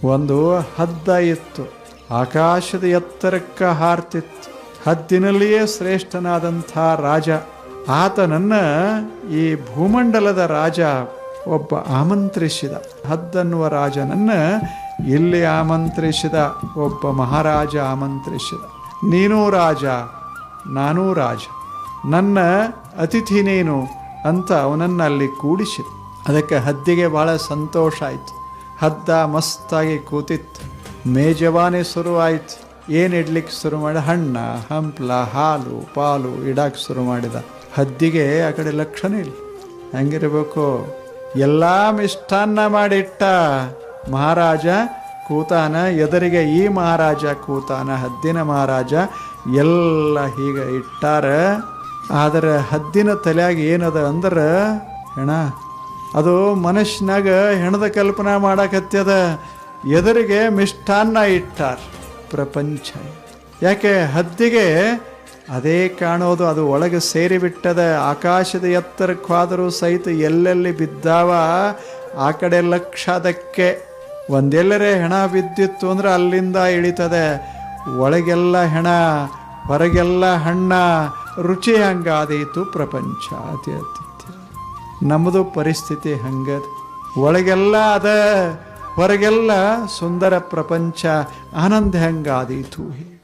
ಒಂದು ಹದ್ದ ಇತ್ತು, ಆಕಾಶದ ಎತ್ತರಕ್ಕೆ ಹಾರ್ತಿತ್ತು. ಹದ್ದಿನಲ್ಲಿಯೇ ಶ್ರೇಷ್ಠನಾದಂಥ ರಾಜ. ಆತನನ್ನ ಈ ಭೂಮಂಡಲದ ರಾಜ ಒಬ್ಬ ಆಮಂತ್ರಿಸಿದ. ಹದ್ದನ್ನುವ ರಾಜನನ್ನ ಇಲ್ಲಿ ಆಮಂತ್ರಿಸಿದ. ಒಬ್ಬ ಮಹಾರಾಜ ಆಮಂತ್ರಿಸಿದ. ನೀನೂ ರಾಜ, ನಾನೂ ರಾಜ, ನನ್ನ ಅತಿಥಿ ನೀನು ಅಂತ ಅವನನ್ನು ಅಲ್ಲಿ ಕೂಡಿಸಿದ. ಅದಕ್ಕೆ ಹದ್ದಿಗೆ ಭಾಳ ಸಂತೋಷ ಆಯಿತು. ಹದ್ದ ಮಸ್ತಾಗಿ ಕೂತಿತ್ತು. ಮೇಜವಾನಿ ಶುರುವಾಯಿತು. ಏನು ಇಡ್ಲಿಕ್ಕೆ ಶುರು ಮಾಡಿ, ಹಣ್ಣ ಹಂಪ್ಲ ಹಾಲು ಪಾಲು ಇಡಕ್ಕೆ ಶುರು ಮಾಡಿದ. ಹದ್ದಿಗೆ ಆ ಕಡೆ ಲಕ್ಷಣ ಇಲ್ಲ. ಹೆಂಗಿರಬೇಕು, ಎಲ್ಲ ಮಿಷ್ಟಾನ್ನ ಮಾಡಿಟ್ಟ. ಮಹಾರಾಜ ಕೂತಾನ, ಎದುರಿಗೆ ಈ ಮಹಾರಾಜ ಕೂತಾನ, ಹದ್ದಿನ ಮಹಾರಾಜ. ಎಲ್ಲ ಹೀಗೆ ಇಟ್ಟಾರ. ಆದರೆ ಹದ್ದಿನ ತಲೆಯಾಗ ಏನದ ಅಂದ್ರೆ ಹೆಣ. ಅದು ಮನುಷ್ಯನಾಗ ಹೆಣದ ಕಲ್ಪನಾ ಮಾಡಕತ್ಯದ. ಎದುರಿಗೆ ಮಿಷ್ಟಾನ್ನ ಇಟ್ಟಾರ. ಪ್ರಪಂಚ ಯಾಕೆ ಹದ್ದಿಗೆ ಅದೇ ಕಾಣೋದು, ಅದು ಒಳಗೆ ಸೇರಿಬಿಟ್ಟದ. ಆಕಾಶದ ಎತ್ತರಕ್ಕಾದರೂ ಸಹಿತ ಎಲ್ಲೆಲ್ಲಿ ಬಿದ್ದಾವ ಆ ಕಡೆ ಲಕ್ಷ. ಅದಕ್ಕೆ ಒಂದೆಲ್ಲರೇ ಹೆಣ ಬಿದ್ದಿತ್ತು ಅಂದ್ರೆ ಅಲ್ಲಿಂದ ಇಳಿತದೆ. ಒಳಗೆಲ್ಲ ಹೆಣ, ಹೊರಗೆಲ್ಲ ಹಣ್ಣ. ರುಚಿ ಹಂಗಾದೀತು ಪ್ರಪಂಚ. ಅತಿ ಅತಿಥ್ಯ ನಮ್ಮದು ಪರಿಸ್ಥಿತಿ ಹಂಗದ. ಒಳಗೆಲ್ಲ ಅದ, ಹೊರಗೆಲ್ಲ ಸುಂದರ ಪ್ರಪಂಚ. ಆನಂದ ಹೆಂಗಾದೀತು.